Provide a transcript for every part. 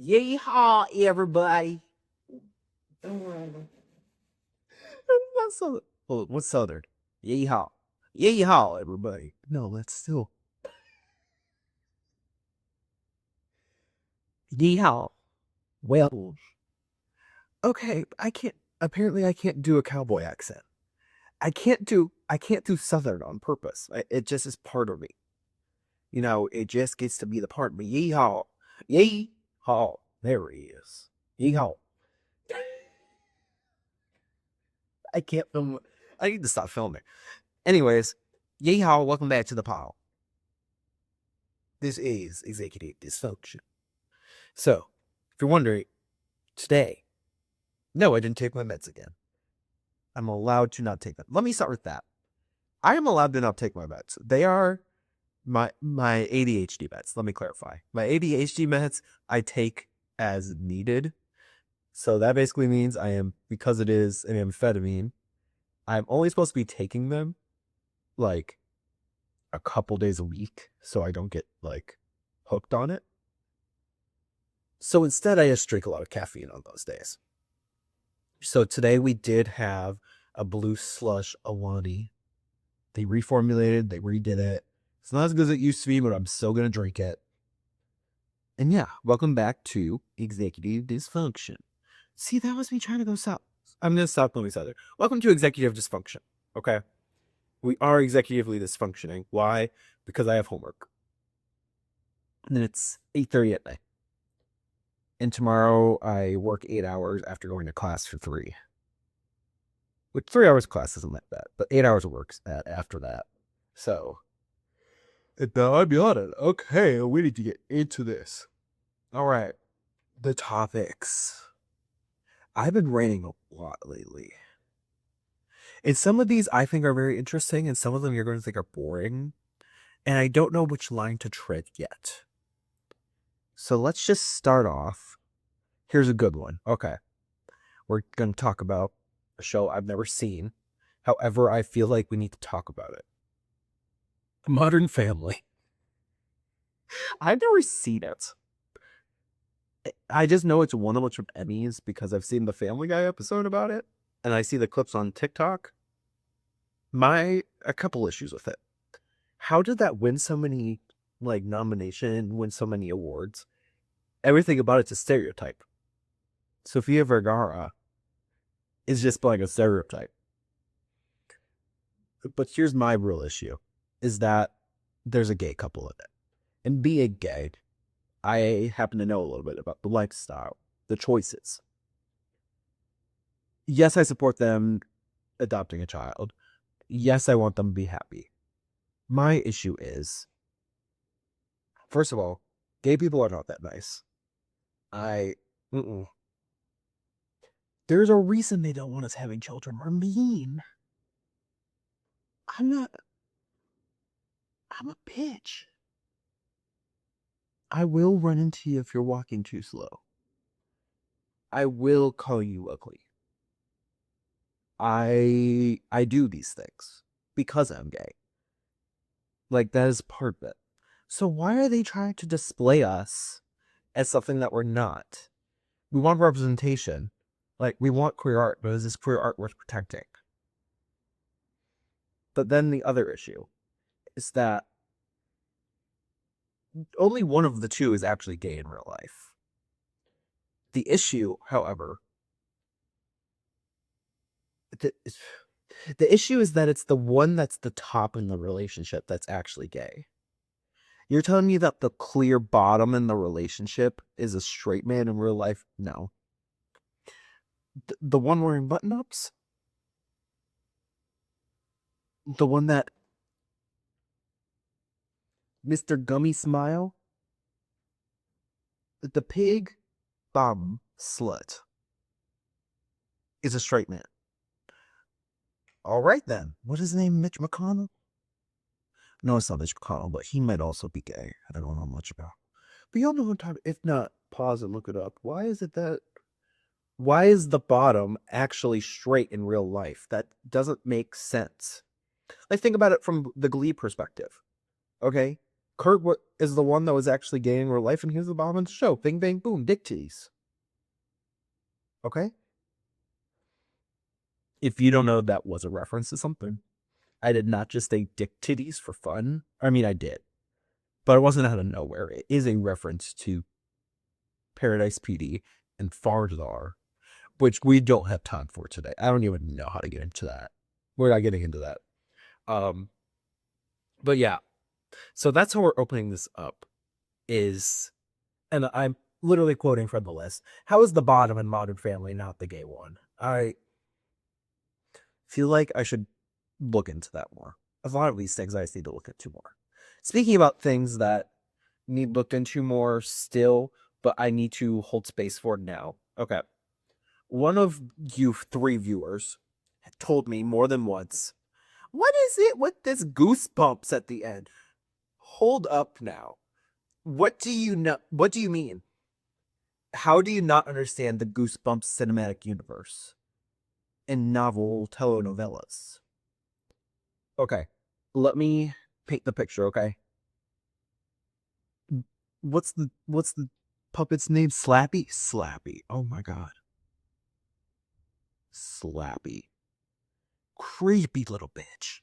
Yeehaw, everybody. That's so. Oh, what's Southern? Yeehaw. Yeehaw, everybody. No, let's still. Yeehaw. Well, okay, I can't. Apparently, I can't do a cowboy accent. I can't do Southern on purpose. It just is part of me. It just gets to be the part of me. Yeehaw. Yeehaw. There he is. Yeehaw. I can't film. I need to stop filming. Anyways, yeehaw, welcome back to the pile. This is Executive Dysfunction. So, if you're wondering, today, no, I didn't take my meds again. I'm allowed to not take them. Let me start with that. I am allowed to not take my meds. They are my ADHD meds. Let me clarify. My ADHD meds I take as needed. So that basically means because it is an amphetamine, I'm only supposed to be taking them like a couple days a week so I don't get like hooked on it. So instead, I just drink a lot of caffeine on those days. So today we did have a blue slush Alani. They reformulated, they redid it. It's not as good as it used to be, but I'm still going to drink it. And yeah, welcome back to Executive Dysfunction. See, that was me trying to go south. I'm going to stop going south. Welcome to Executive Dysfunction, okay? We are executively dysfunctioning. Why? Because I have homework. And then it's 8:30 at night. And tomorrow I work 8 hours after going to class for 3. Which 3 hours of class isn't that bad, but 8 hours of work after that. So, now I'd be on it. Okay, we need to get into this. All right, the topics. I've been ranting a lot lately. And some of these I think are very interesting, and some of them you're going to think are boring. And I don't know which line to tread yet. So let's just start off. Here's a good one. Okay. We're going to talk about a show I've never seen. However, I feel like we need to talk about it. Modern Family. I've never seen it. I just know it's won a bunch of Emmys because I've seen the Family Guy episode about it, and I see the clips on TikTok. A couple issues with it. How did that win so many nomination, win so many awards? Everything about it's a stereotype. Sofia Vergara is just playing a stereotype. But here's my real issue, is that there's a gay couple in it. And being gay, I happen to know a little bit about the lifestyle, the choices. Yes, I support them adopting a child. Yes, I want them to be happy. My issue is, first of all, gay people are not that nice. There's a reason they don't want us having children. We're mean. I'm a bitch. I will run into you if you're walking too slow. I will call you ugly. I do these things because I'm gay. That is part of it. So why are they trying to display us as something that we're not? We want representation. We want queer art, but is this queer art worth protecting? But then the other issue is that only one of the two is actually gay in real life. The issue, however, the issue is that it's the one that's the top in the relationship that's actually gay. You're telling me that the clear bottom in the relationship is a straight man in real life? No. The one wearing button-ups? The one that Mr. Gummy Smile? The pig bum slut is a straight man. All right then. What is his name? Mitch McConnell? No, it's not Mitch McConnell, but he might also be gay. I don't know much about. But y'all know what I'm talking. If not, pause and look it up. Why is the bottom actually straight in real life? That doesn't make sense. Think about it from the Glee perspective. Okay? Kurt is the one that was actually gay in real life, and he was the bomb in the show. Bing, bang, boom, dick titties. Okay? If you don't know, that was a reference to something. I did not just say dick titties for fun. I mean, I did. But it wasn't out of nowhere. It is a reference to Paradise PD and Farzar, which we don't have time for today. I don't even know how to get into that. We're not getting into that. But yeah. So that's how we're opening this up. And I'm literally quoting from the list. How is the bottom in Modern Family not the gay one? I feel like I should look into that more. A lot of these things I just need to look into more. Speaking about things that need looked into more still, but I need to hold space for now. Okay. One of you 3 viewers told me more than once, what is it with this goosebumps at the end? Hold up now. What do you know? What do you mean? How do you not understand the Goosebumps cinematic universe and novel telenovelas? Okay, let me paint the picture, okay? What's the puppet's name? Slappy? Slappy. Oh my god. Slappy. Creepy little bitch.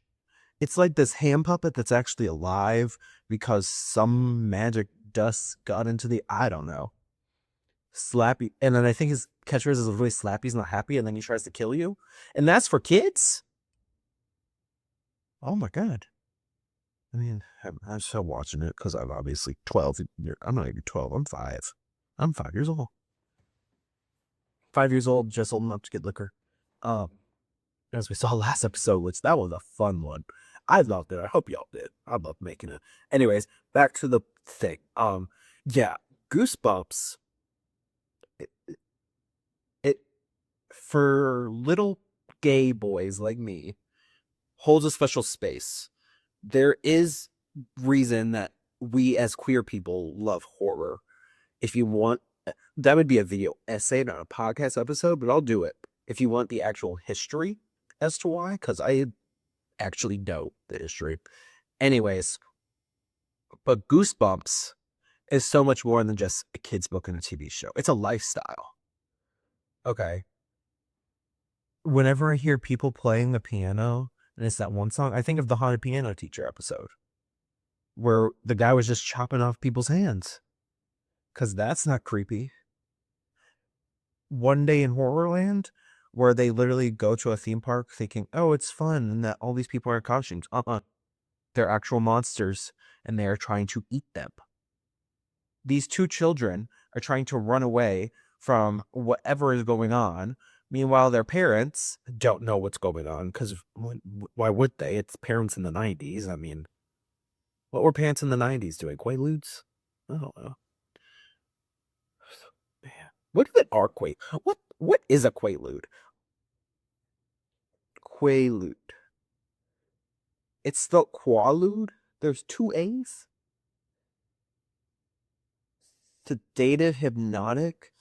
It's like this hand puppet that's actually alive because some magic dust got into I don't know. Slappy. And then I think his catchphrase is really Slappy's not happy, and then he tries to kill you. And that's for kids? Oh my god. I mean, I'm still watching it because I'm obviously 12. I'm not even 12. I'm 5. I'm 5 years old. 5 years old, just old enough to get liquor. As we saw last episode, which that was a fun one. I loved it. I hope y'all did. I love making it. Anyways, back to the thing. Yeah, Goosebumps. It for little gay boys like me holds a special space. There is reason that we as queer people love horror. If you want, that would be a video essay, not a podcast episode, but I'll do it. If you want the actual history as to why, because I actually know the history. Anyways, but Goosebumps is so much more than just a kid's book and a TV show. It's a lifestyle. Okay. Whenever I hear people playing the piano, and it's that one song, I think of the Haunted Piano Teacher episode where the guy was just chopping off people's hands. Because that's not creepy. One Day in Horrorland, where they literally go to a theme park thinking, oh, it's fun, and that all these people are costumes. They're actual monsters, and they are trying to eat them. These 2 children are trying to run away from whatever is going on. Meanwhile, their parents don't know what's going on, because why would they? It's parents in the 90s. I mean, what were parents in the 90s doing? Quaaludes? I don't know. Man, what even are What is a Quaalude? Quaalude. It's spelled Quaalude? There's 2 A's? Sedative hypnotic?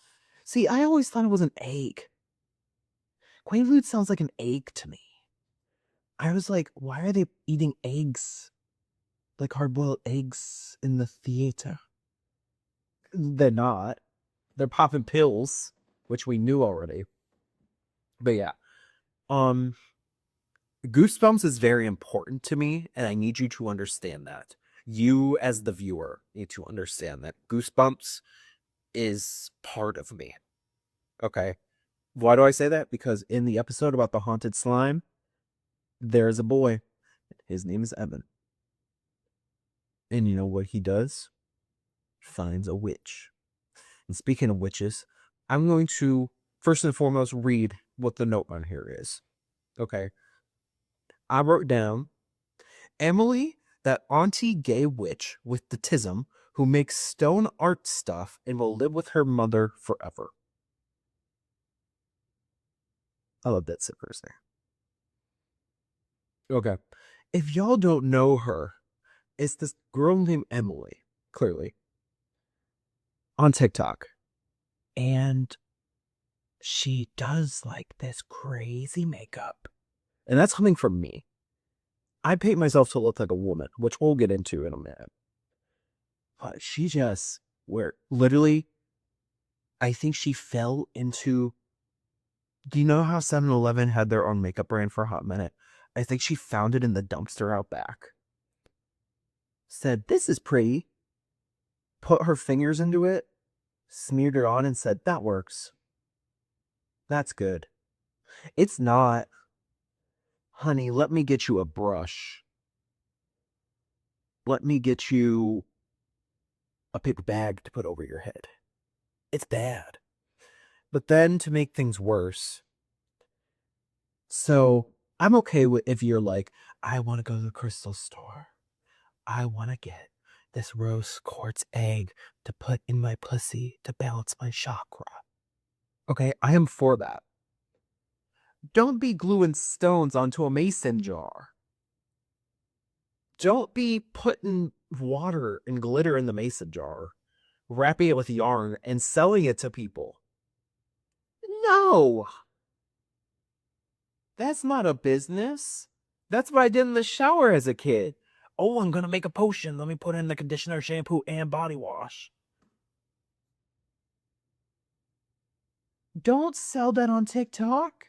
See, I always thought it was an egg. Quaalude sounds like an egg to me. I was like, why are they eating eggs? Like hard-boiled eggs in the theater? They're not. They're popping pills, which we knew already. But yeah. Goosebumps is very important to me, and I need you to understand that. You, as the viewer, need to understand that Goosebumps is part of me. Okay? Why do I say that? Because in the episode about the haunted slime, there's a boy. His name is Evan. And you know what he does? Finds a witch. And speaking of witches, I'm going to, first and foremost, read what the note on here is. Okay? I wrote down, Emily, that auntie gay witch with the tism who makes stone art stuff and will live with her mother forever. I love that zippers there. Okay. If y'all don't know her, it's this girl named Emily, clearly, on TikTok. And she does like this crazy makeup. And that's coming from me. I paint myself to look like a woman, which we'll get into in a minute. But she just, where literally, I think she fell into, do you know how 7-Eleven had their own makeup brand for a hot minute? I think she found it in the dumpster out back. Said, this is pretty. Put her fingers into it, smeared it on, and said, that works. That's good. It's not. Honey, let me get you a brush. Let me get you a paper bag to put over your head. It's bad. But then to make things worse, so I'm okay with if you're like, I want to go to the crystal store. I want to get this rose quartz egg to put in my pussy to balance my chakra. Okay, I am for that. Don't be gluing stones onto a mason jar. Don't be putting water and glitter in the mason jar, wrapping it with yarn, and selling it to people. No! That's not a business. That's what I did in the shower as a kid. Oh, I'm going to make a potion. Let me put in the conditioner, shampoo, and body wash. Don't sell that on TikTok.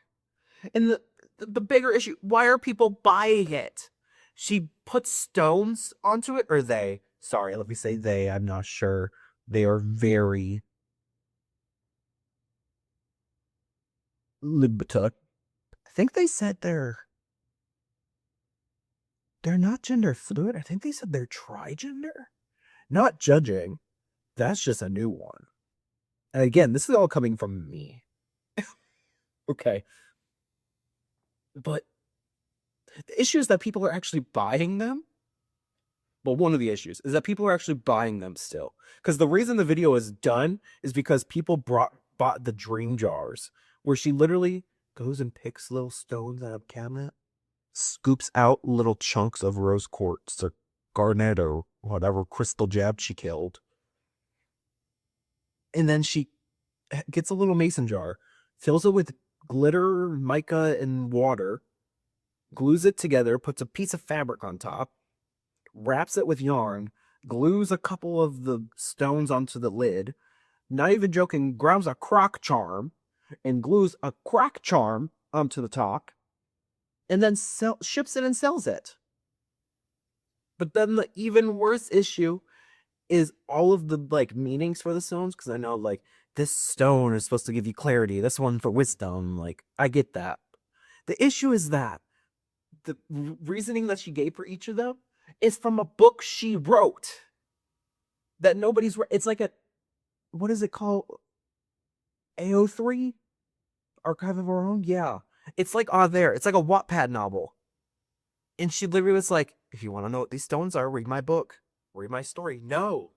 And the bigger issue, why are people buying it? She puts stones onto it, or they. Sorry, let me say they. I'm not sure. They are very libatuck. I think they said they're not gender fluid. I think they said they're trigender. Not judging. That's just a new one. And again, this is all coming from me. Okay. But the issue is that people are actually buying them. Well, one of the issues is that people are actually buying them still. Because the reason the video is done is because people bought the dream jars, where she literally goes and picks little stones out of a cabinet, scoops out little chunks of rose quartz or garnet or whatever crystal jab she killed. And then she gets a little mason jar, fills it with glitter, mica, and water, glues it together, puts a piece of fabric on top, wraps it with yarn, glues a couple of the stones onto the lid, not even joking, grabs a crock charm and glues a crock charm onto the top, and then ships it and sells it. But then the even worse issue is all of the like meanings for the stones, because I know like this stone is supposed to give you clarity, this one for wisdom, like I get that. The issue is that the reasoning that she gave for each of them is from a book she wrote that nobody's it's like a, what is it called, AO3 Archive of Our Own? Yeah, it's like on there, it's like a Wattpad novel, and she literally was like, if you want to know what these stones are, read my book, read my story. No,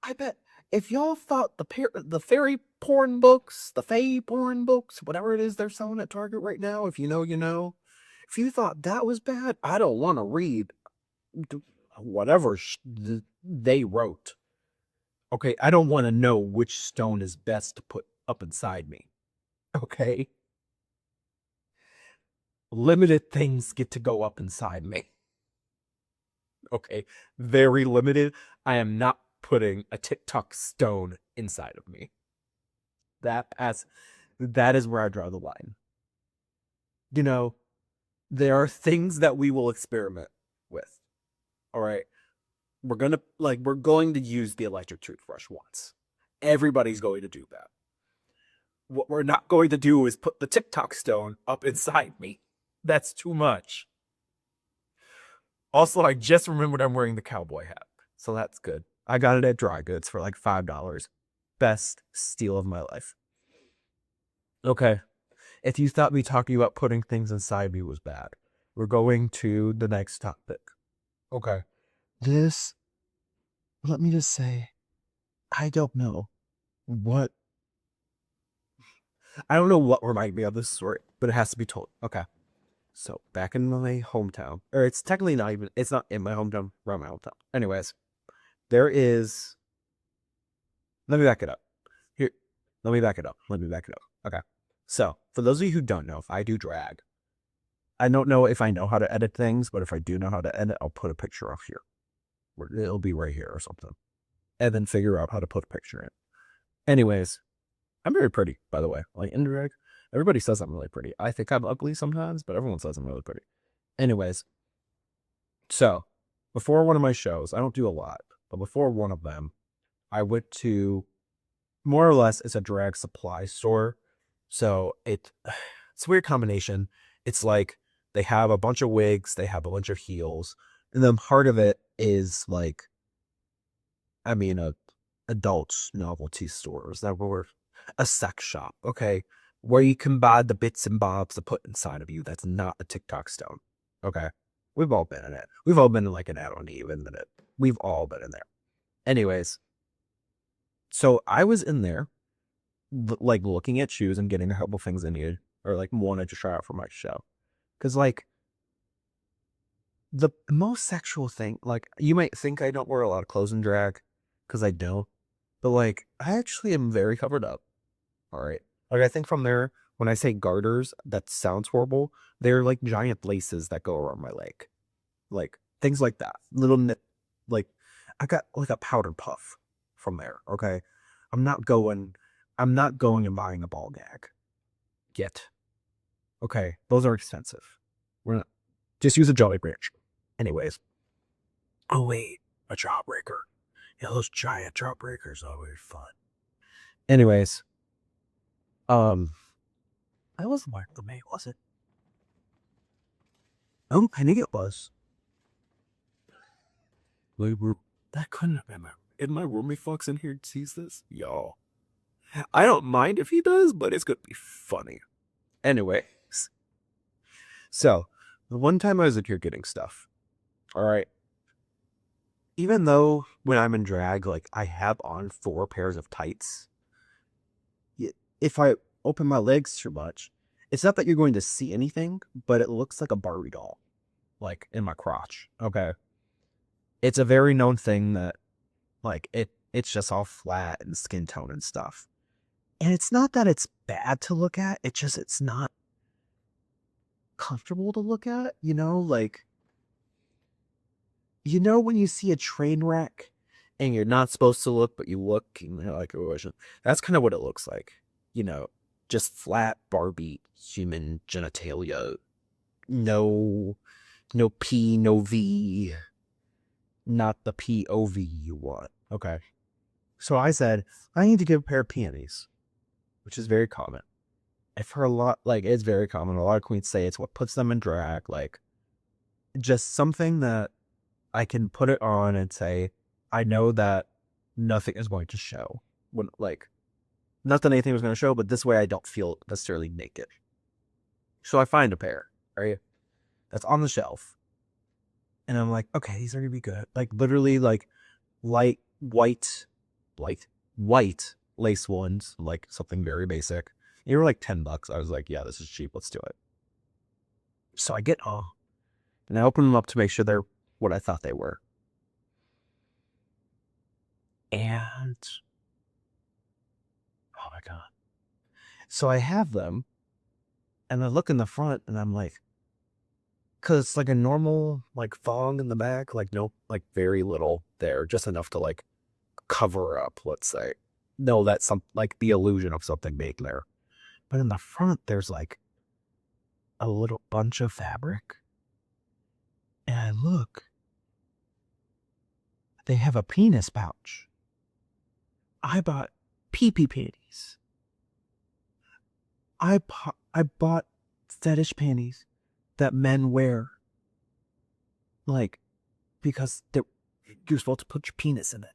I bet if y'all thought the fairy porn books, the fae porn books, whatever it is they're selling at Target right now, if you know, you know. If you thought that was bad, I don't want to read whatever they wrote. Okay, I don't want to know which stone is best to put up inside me. Okay? Limited things get to go up inside me. Okay? Very limited. I am not putting a TikTok stone inside of me. That is where I draw the line. You know, there are things that we will experiment with. All right. We're going to use the electric toothbrush once. Everybody's going to do that. What we're not going to do is put the TikTok stone up inside me. That's too much. Also, I just remembered I'm wearing the cowboy hat, so that's good. I got it at Dry Goods for like $5. Best steal of my life. Okay. If you thought me talking about putting things inside me was bad, we're going to the next topic. Okay. This, let me just say, I don't know what reminded me of this story, but it has to be told. Okay. So back in my hometown, or it's technically not even, it's not in my hometown, around my hometown. Anyways, there is, let me back it up. Here, let me back it up. Okay. So for those of you who don't know, if I do drag, I don't know if I know how to edit things, but if I do know how to edit, I'll put a picture up here. It'll be right here or something. And then figure out how to put a picture in. Anyways, I'm very pretty, by the way. Like in drag, everybody says I'm really pretty. I think I'm ugly sometimes, but everyone says I'm really pretty. Anyways, so before one of my shows, I don't do a lot, but before one of them, I went to more or less it's a drag supply store. So it's a weird combination. It's like they have a bunch of wigs, they have a bunch of heels, and then part of it is like, I mean, a adult novelty stores that were a sex shop, okay, where you can buy the bits and bobs to put inside of you. That's not a TikTok stone, okay. We've all been in it. We've all been in like an Adam Eve in it. We've all been in there. Anyways, so I was in there, like looking at shoes and getting a couple things I needed or like wanted to try out for my show. Because like the most sexual thing, like you might think I don't wear a lot of clothes in drag, because I don't, but like I actually am very covered up. All right. Like I think from there, when I say garters, that sounds horrible. They're like giant laces that go around my leg. Like things like that. Little knit, like I got like a powder puff from there. Okay. I'm not going, I'm not going and buying a ball gag yet. Okay. Those are expensive. We're not, just use a Jolly Rancher. Anyways. Oh wait, a jawbreaker. Yeah, those giant jawbreakers are always fun. Anyways, I was Mark the May, was it? Oh, I think it was. Like, that couldn't have been my. And my roommate fucks in here and sees this, y'all. I don't mind if he does, but it's gonna be funny. Anyways, so the one time I was in here getting stuff, all right. Even though when I'm in drag, like I have on 4 pairs of tights, if I open my legs too much, it's not that you're going to see anything, but it looks like a Barbie doll, like in my crotch. Okay. It's a very known thing that like it's just all flat and skin tone and stuff. And it's not that it's bad to look at, it's not comfortable to look at, like when you see a train wreck and you're not supposed to look, but you look and you're like, oh, that's kind of what it looks like. Just flat Barbie human genitalia. No P, no V. Not the POV you want. Okay. So I said, I need to get a pair of panties, which is very common. I've heard a lot, like, it's very common. A lot of queens say it's what puts them in drag. Like, just something that I can put it on and say, I know that nothing is going to show. When, like, not that anything was going to show, but this way I don't feel necessarily naked. So I find a pair, right? That's on the shelf. And I'm like, okay, these are going to be good. Like, literally, like, light white lace ones, like something very basic. They were like $10. I was like, yeah, this is cheap. Let's do it. So I get home and I open them up to make sure they're what I thought they were. And oh my God. So I have them and I look in the front and I'm like, cause it's like a normal like thong in the back, like no, like very little there, just enough to like cover up, let's say. No, that's some like the illusion of something big there. But in the front, there's like a little bunch of fabric. And look, they have a penis pouch. I bought peepee panties. I bought fetish panties that men wear. Like, because you're supposed to put your penis in it.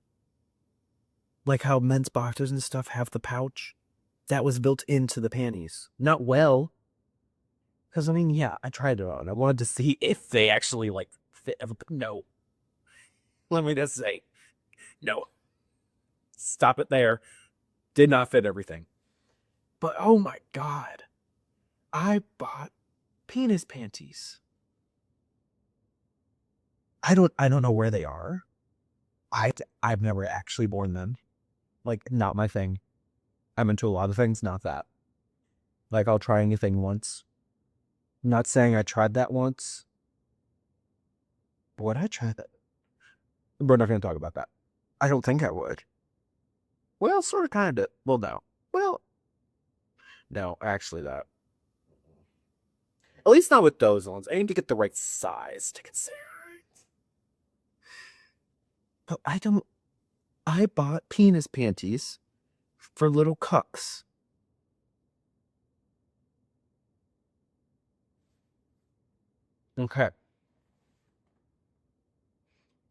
Like how men's boxers and stuff have the pouch. That was built into the panties. Not well. Because, I mean, yeah, I tried it on. I wanted to see if they actually, like, fit. No. Let me just say, no. Stop it there. Did not fit everything. But, oh my God. I bought penis panties. I don't know where they are. I've never actually worn them. Like, not my thing. I'm into a lot of things, not that. Like, I'll try anything once. Not saying I tried that once. But would I try that? We're not going to talk about that. I don't think I would. Well, sort of, kind of. Well, no. Well, no, actually, that. At least not with those ones. I need to get the right size to consider. But I don't. I bought penis panties for little cucks. Okay.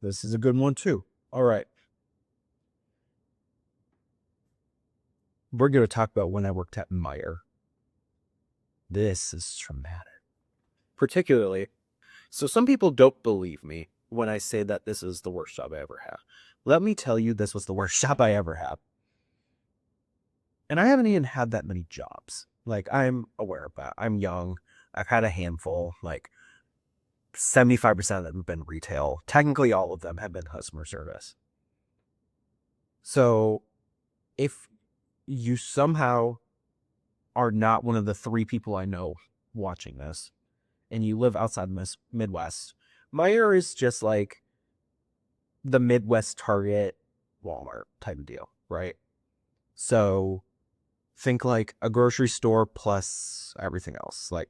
This is a good one, too. All right. We're going to talk about when I worked at Meyer. This is traumatic. Particularly, so some people don't believe me when I say that this is the worst job I ever had. Let me tell you, this was the worst job I ever had. And I haven't even had that many jobs. Like, I'm aware of that. I'm young. I've had a handful. Like, 75% of them have been retail. Technically, all of them have been customer service. So, if you somehow are not one of the 3 people I know watching this, and you live outside the Midwest, Meijer is just like the Midwest Target, Walmart type of deal, right? So think like a grocery store plus everything else, like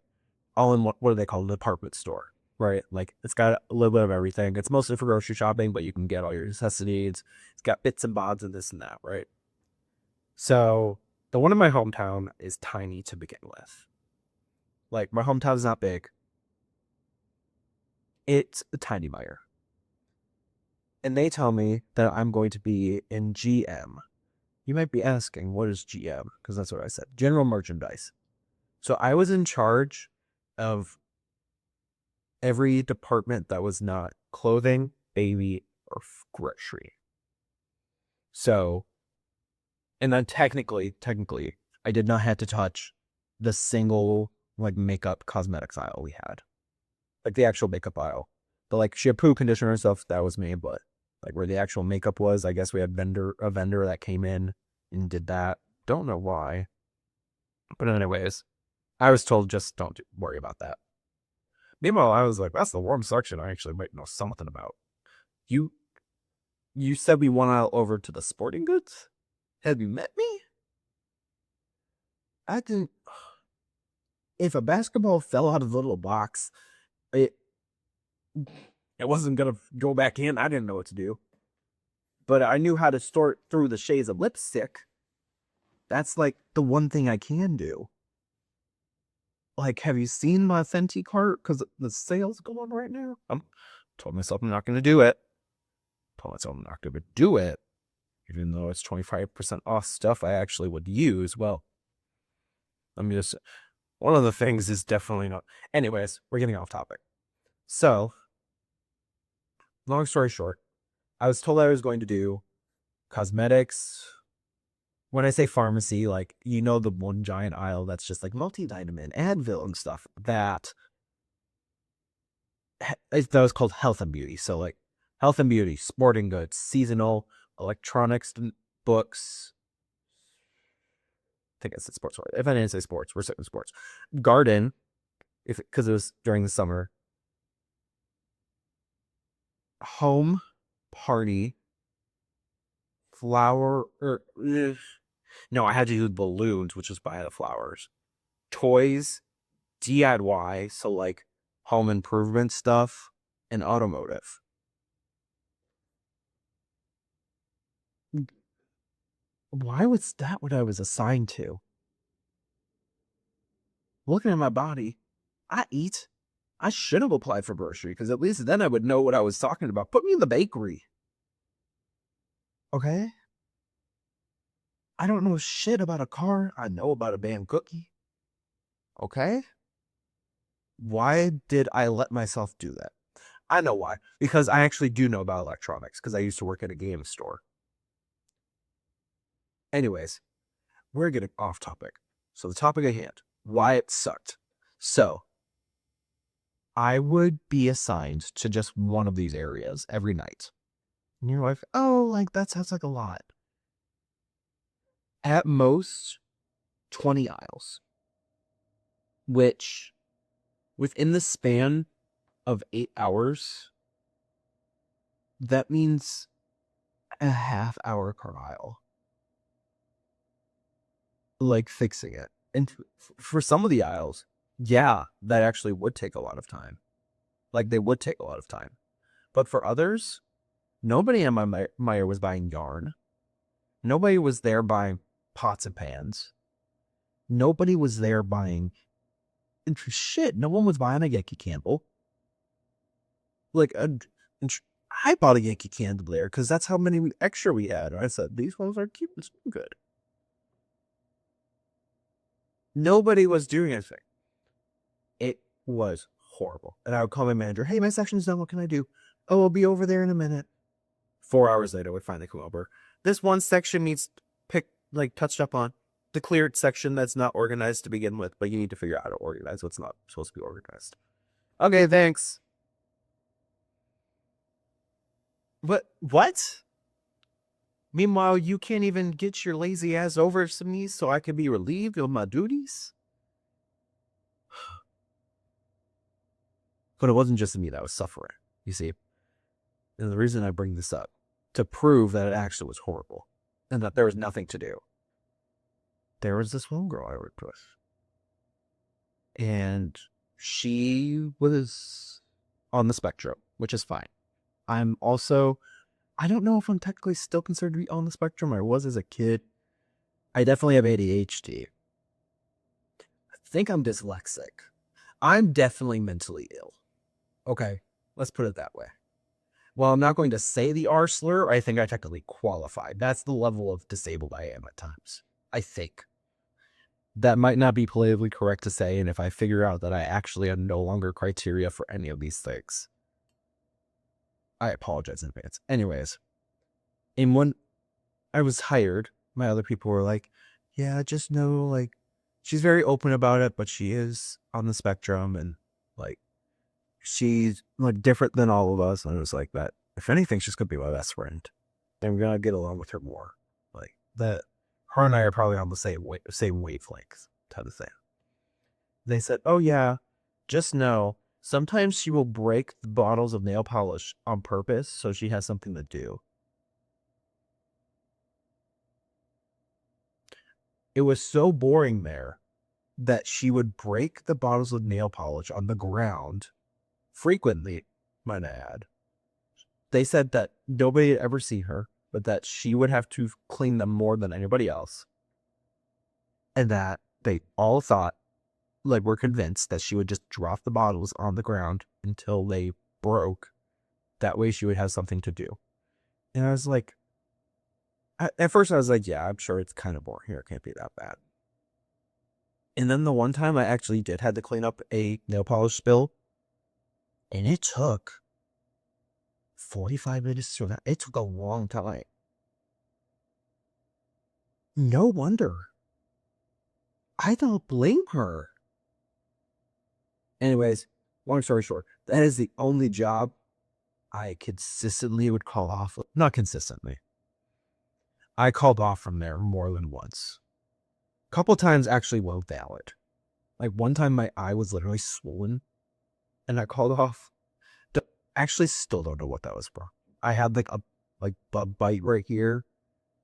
all in what do they call it? A department store, right? Like it's got a little bit of everything. It's mostly for grocery shopping, but you can get all your necessities. It's got bits and bobs of this and that, right? So the one in my hometown is tiny to begin with. Like my hometown is not big. It's a tiny Meijer. And they tell me that I'm going to be in GM. You might be asking, what is GM? Because that's what I said. General merchandise. So I was in charge of every department that was not clothing, baby, or grocery. So, and then technically, I did not have to touch the single like makeup cosmetics aisle we had. Like the actual makeup aisle. The like shampoo, conditioner and stuff, that was me, but like where the actual makeup was, I guess we had a vendor that came in and did that. Don't know why. But anyways, I was told just don't worry about that. Meanwhile, I was like, that's the warm section I actually might know something about. You said we went out over to the sporting goods? Have you met me? I didn't. If a basketball fell out of the little box, it wasn't gonna go back in. I didn't know what to do. But I knew how to sort through the shades of lipstick. That's like the one thing I can do. Like, have you seen my Fenty cart? Because the sale's going right now. I told myself I'm not going to do it. Told myself I'm not going to do it. Even though it's 25% off stuff I actually would use. Well, I'm just, one of the things is definitely not. Anyways, we're getting off topic. So, long story short, I was told I was going to do cosmetics. When I say pharmacy, like, you know, the one giant aisle that's just like multivitamin, Advil and stuff, that was called health and beauty. So like health and beauty, sporting goods, seasonal, electronics, books. I think I said sports. If I didn't say sports, we're saying sports. Garden, because it was during the summer. Home, party, flower, or no, I had to do balloons, which was buy the flowers. Toys, DIY, so like home improvement stuff, and automotive. Why was that what I was assigned to? Looking at my body, I eat. I should have applied for grocery because at least then I would know what I was talking about. Put me in the bakery. Okay? I don't know shit about a car. I know about a damn cookie. Okay? Why did I let myself do that? I know why. Because I actually do know about electronics because I used to work at a game store. Anyways, we're getting off topic. So the topic at hand, why it sucked. So I would be assigned to just one of these areas every night. And you're like, oh, like that sounds like a lot. At most, 20 aisles. Which Within the span of 8 hours, that means a half-hour trial. Like, fixing it. And for some of the aisles, yeah, that actually would take a lot of time. Like, they would take a lot of time. But for others, nobody in my Meijer was buying yarn. Nobody was there buying pots and pans. Nobody was there buying shit. No one was buying a Yankee candle. Like, I bought a Yankee candle there because that's how many extra we had. I said, these ones are cute and good. Nobody was doing anything. It was horrible. And I would call my manager, hey, my section's done. What can I do? Oh, I'll be over there in a minute. 4 hours later, we finally come over. This one section needs touched up on. The cleared section that's not organized to begin with, but you need to figure out how to organize what's not supposed to be organized. Okay, thanks. But what? Meanwhile, you can't even get your lazy ass over to me so I can be relieved of my duties? But it wasn't just me that was suffering, you see. And the reason I bring this up, to prove that it actually was horrible, and that there was nothing to do. There was this one girl I worked with. And she was on the spectrum, which is fine. I'm also, I don't know if I'm technically still considered to be on the spectrum. I was as a kid. I definitely have ADHD. I think I'm dyslexic. I'm definitely mentally ill. Okay, let's put it that way. Well, I'm not going to say the R slur. I think I technically qualify. That's the level of disabled I am at times. I think. That might not be politically correct to say, and if I figure out that I actually am no longer criteria for any of these things, I apologize in advance. Anyways, in when I was hired, my other people were like, yeah, just know, like, she's very open about it, but she is on the spectrum, and, like, she's, like, different than all of us. And it was like that. If anything, she's going to be my best friend. And we're going to get along with her more. Like, that. Her and I are probably on the same wavelength type of thing. They said, oh yeah, just know, sometimes she will break the bottles of nail polish on purpose so she has something to do. It was so boring there that she would break the bottles of nail polish on the ground frequently, might I add. They said that nobody would ever see her, but that she would have to clean them more than anybody else. And that they all thought, like, were convinced that she would just drop the bottles on the ground until they broke. That way she would have something to do. And I was like, at first I was like, yeah, I'm sure it's kind of boring here. It can't be that bad. And then the one time I actually did had to clean up a nail polish spill. And it took 45 minutes to that. It took a long time. No wonder. I don't blame her. Anyways, long story short, that is the only job I consistently would call off. Not consistently. I called off from there more than once. A couple times actually well valid. Like one time my eye was literally swollen and I called off. Actually still don't know what that was from. I had like a bug bite right here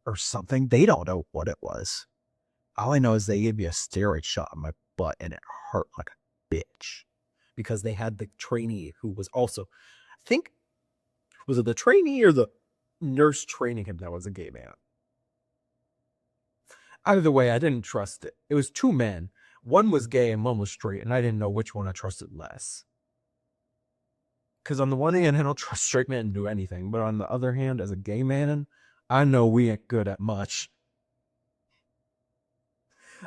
or something. They don't know what it was. All I know is they gave me a steroid shot in my butt and it hurt like a bitch. Because they had the trainee who was also, I think, was it the trainee or the nurse training him that was a gay man? Either way, I didn't trust it. It was two men. One was gay and one was straight, and I didn't know which one I trusted less. Because on the one hand, I don't trust straight men to do anything. But on the other hand, as a gay man, I know we ain't good at much.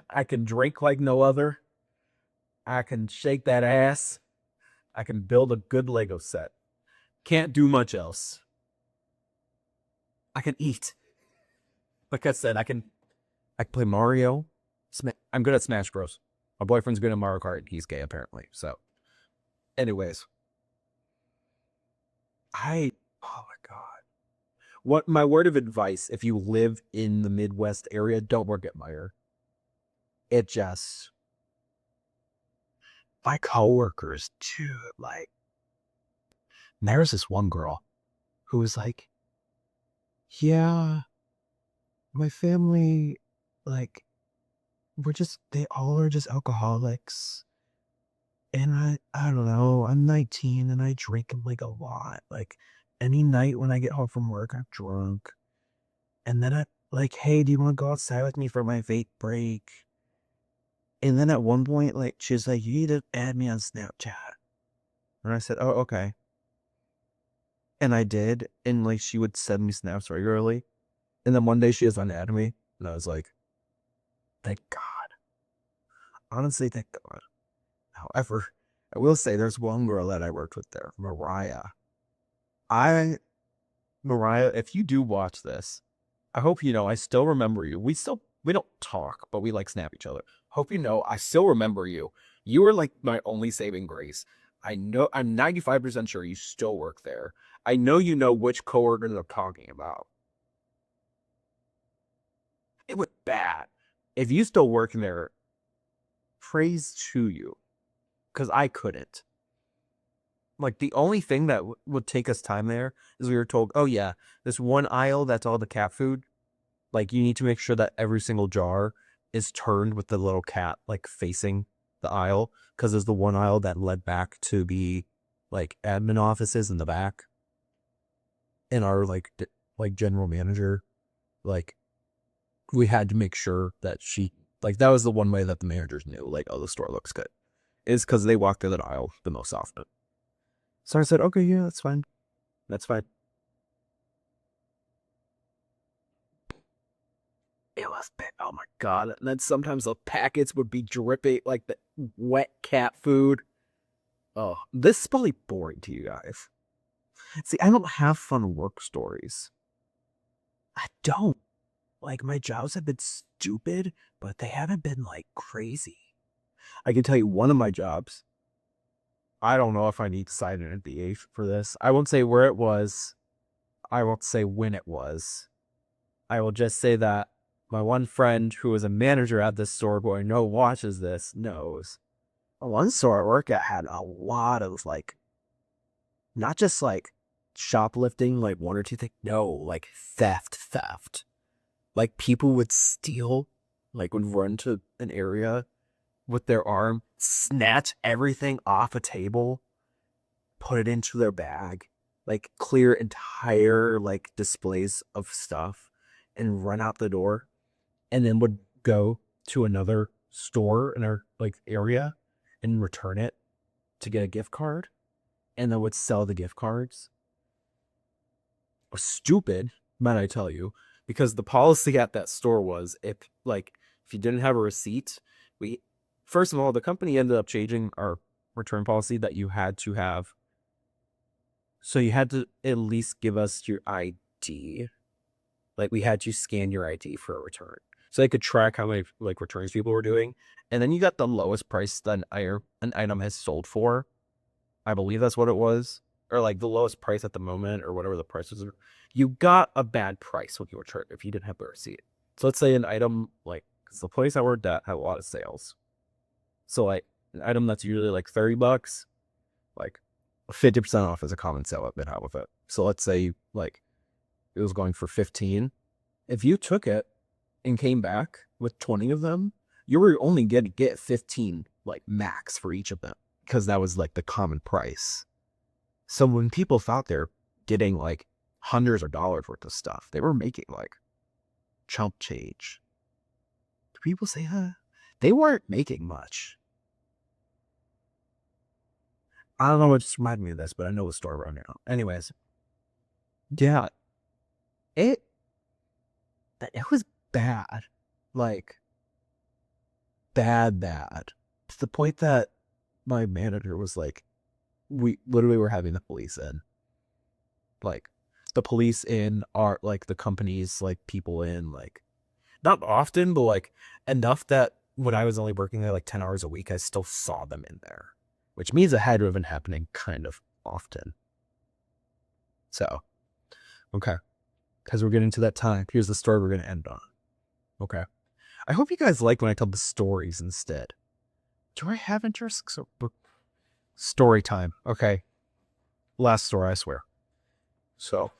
I can drink like no other. I can shake that ass. I can build a good Lego set. Can't do much else. I can eat. Like I said, I can play Mario. I'm good at Smash Bros. My boyfriend's good at Mario Kart. He's gay, apparently. So, anyways. Oh my God. What my word of advice, if you live in the Midwest area, don't work at Meijer. It just, my coworkers too, like, there was this one girl who was like, yeah, my family, like, they all are just alcoholics. And I don't know, I'm 19 and I drink like a lot. Like any night when I get home from work, I'm drunk. And then like, hey, do you want to go outside with me for my vape break? And then at one point, like, she's like, you need to add me on Snapchat. And I said, oh, okay. And I did. And like, she would send me snaps regularly. And then one day she was unadded me. And I was like, thank God. Honestly, thank God. However, I will say there's one girl that I worked with there, Mariah. Mariah, if you do watch this, I hope you know I still remember you. We don't talk, but we like snap each other. Hope you know I still remember you. You were like my only saving grace. I know I'm 95% sure you still work there. I know you know which coworkers I'm talking about. It was bad. If you still work there, praise to you. Because I couldn't. Like the only thing that would take us time there is we were told, oh yeah, this one aisle that's all the cat food. Like you need to make sure that every single jar is turned with the little cat like facing the aisle, because there's the one aisle that led back to the like admin offices in the back. And our like general manager, like we had to make sure that she like that was the one way that the managers knew like, oh, the store looks good, is because they walked through that aisle the most often. So I said, okay, yeah, that's fine. That's fine. It was bad. Oh my God. And then sometimes the packets would be dripping like the wet cat food. Oh, this is probably boring to you guys. See, I don't have fun work stories. I don't. Like, my jobs have been stupid, but they haven't been like crazy. I can tell you one of my jobs. I don't know if I need to sign an NDA for this. I won't say where it was. I won't say when it was. I will just say that my one friend who was a manager at this store, who I know watches this, knows. One store I work at had a lot of like, not just like shoplifting, like one or two things. No, like theft. Like people would steal, like would run to an area with their arm, snatch everything off a table, put it into their bag, like clear entire like displays of stuff and run out the door, and then would go to another store in our like area and return it to get a gift card, and then would sell the gift cards. It was stupid, might I tell you, because the policy at that store was if you didn't have a receipt, we first of all, the company ended up changing our return policy that you had to have. So you had to at least give us your ID. Like we had to scan your ID for a return, so they could track how many like returns people were doing. And then you got the lowest price that an item has sold for. I believe that's what it was, or like the lowest price at the moment, or whatever the price was. You got a bad price when you returned if you didn't have a receipt. So let's say an item like, because the place I worked at had a lot of sales. So like an item that's usually like $30, like 50% off is a common sale I've been out with it. So let's say like it was going for 15. If you took it and came back with 20 of them, you were only going to get 15 like max for each of them, because that was like the common price. So when people thought they're getting like hundreds of dollars worth of stuff, they were making like chump change. Do people say that? They weren't making much. I don't know what just reminded me of this, but I know the story right now. Anyways, yeah, it was bad, like bad, to the point that my manager was like, we literally were having the police in, like the police in are like the company's like people in, like not often, but like enough that when I was only working there like 10 hours a week, I still saw them in there, which means it had to have been happening kind of often. So, okay, because we're getting to that time. Here's the story we're going to end on. Okay. I hope you guys like when I tell the stories instead. Do I have interests? So, story time. Okay. Last story, I swear. So,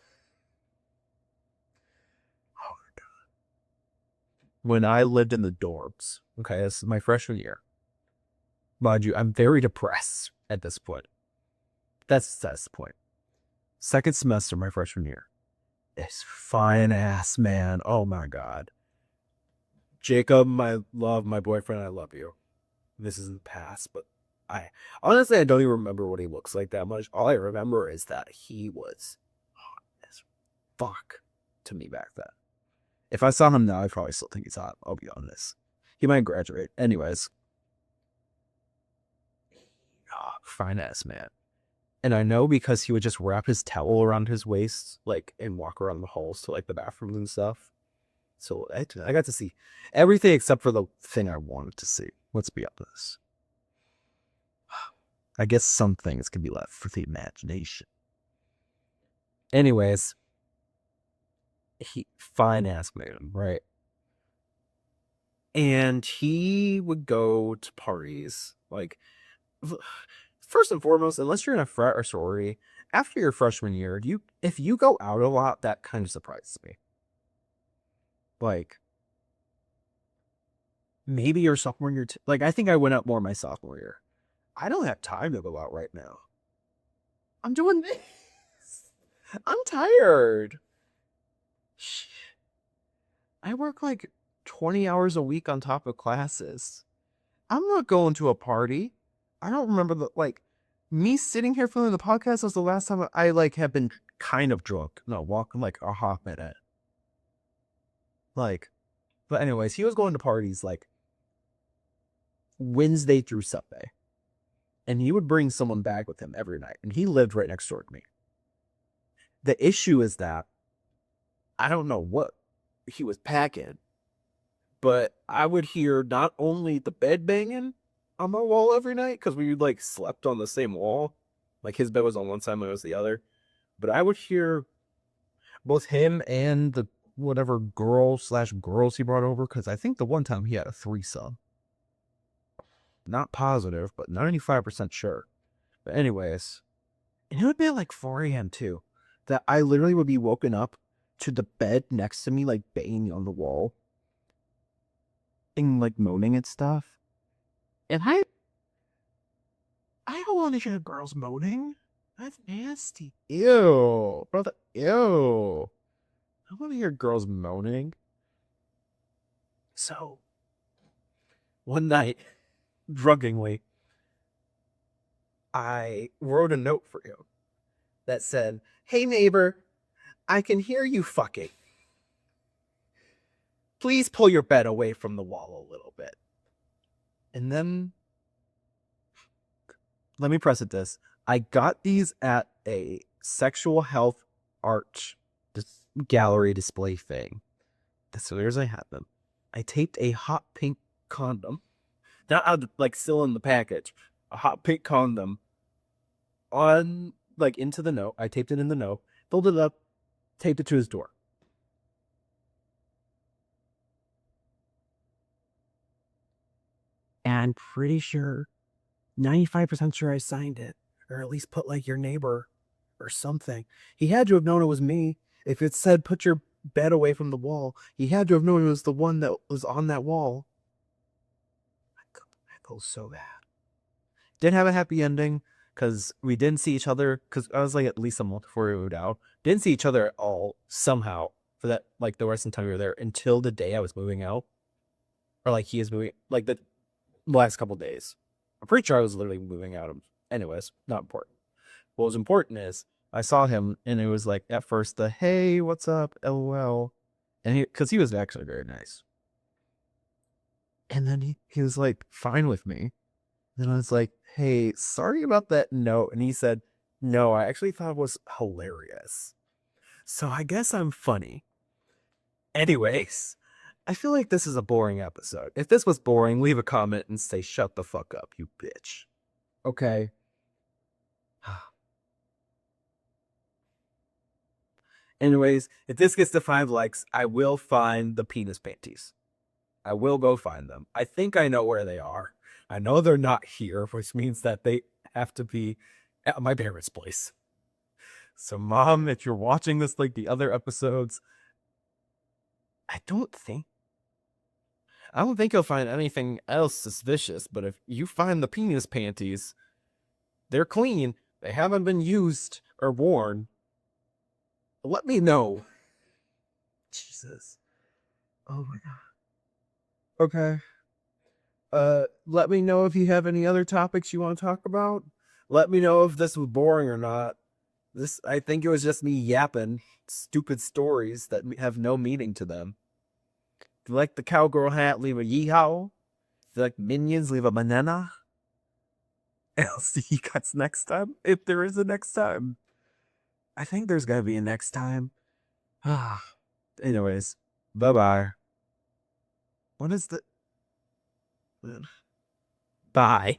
when I lived in the dorms, okay, this is my freshman year. Mind you, I'm very depressed at this point. That's the point. Second semester, my freshman year. This fine ass man. Oh my God. Jacob, my love, my boyfriend, I love you. This is the past, but I honestly I don't even remember what he looks like that much. All I remember is that he was hot as fuck to me back then. If I saw him now, I probably still think he's hot. I'll be honest. He might graduate. Anyways. Oh, fine ass man. And I know because he would just wrap his towel around his waist, like, and walk around the halls to like the bathrooms and stuff. So I got to see everything except for the thing I wanted to see. Let's be honest. I guess some things can be left for the imagination. Anyways, he fine ass man, right? And he would go to parties. Like, first and foremost, unless you're in a frat or sorority, after your freshman year, if you go out a lot, that kind of surprises me. Like, maybe your sophomore year, like, I think I went out more my sophomore year. I don't have time to go out right now. I'm doing this. I'm tired. Shit. I work like 20 hours a week on top of classes. I'm not going to a party. I don't remember like, me sitting here filming the podcast was the last time I like have been kind of drunk. No, walking like a half minute. Like, but anyways, he was going to parties like Wednesday through Sunday. And he would bring someone back with him every night. And he lived right next door to me. The issue is that I don't know what he was packing, but I would hear not only the bed banging on my wall every night, because we like slept on the same wall. Like his bed was on one side, mine was the other. But I would hear both him and the whatever girls he brought over, because I think the one time he had a threesome. Not positive, but 95% sure. But anyways, and it would be at like 4 a.m. too, that I literally would be woken up to the bed next to me, like banging on the wall and like moaning and stuff. And I don't want to hear girls moaning. That's nasty. Ew, brother. Ew. I want to hear girls moaning. So, one night, drunkenly, I wrote a note for him that said, "Hey neighbor, I can hear you fucking. Please pull your bed away from the wall a little bit." And then, let me press it this. I got these at a sexual health art gallery display thing. So there's I had them. I taped a hot pink condom. Not out like still in the package. A hot pink condom on like into the note. I taped it in the note, filled it up, taped it to his door. And I'm pretty sure, 95% sure I signed it. Or at least put like your neighbor or something. He had to have known it was me. If it said put your bed away from the wall, he had to have known it was the one that was on that wall. I feel so bad. Didn't have a happy ending because we didn't see each other, because I was like at least a month before we moved out. Didn't see each other at all somehow for that, like the rest of the time we were there, until the day I was moving out. Or like he is moving, like the last couple days. I'm pretty sure I was literally moving out. Anyways, not important. What was important is I saw him and it was like at first the hey, what's up, LOL. And because he was actually very nice. And then he was like fine with me. Then I was like, hey, sorry about that note. And he said, no, I actually thought it was hilarious. So I guess I'm funny. Anyways, I feel like this is a boring episode. If this was boring, leave a comment and say, shut the fuck up, you bitch. Okay. Anyways, if this gets to 5 likes, I will find the penis panties. I will go find them. I think I know where they are. I know they're not here, which means that they have to be at my parents' place. So, Mom, if you're watching this like the other episodes, I don't think you'll find anything else suspicious, but if you find the penis panties, they're clean, they haven't been used or worn, let me know. Jesus. Oh my God. Okay. Let me know if you have any other topics you want to talk about. Let me know if this was boring or not. I think it was just me yapping stupid stories that have no meaning to them. If you like the cowgirl hat, leave a yeehaw. If you like minions, leave a banana. And I'll see you guys next time, if there is a next time. I think there's gonna be a next time. Anyways, bye-bye. What is the... Bye.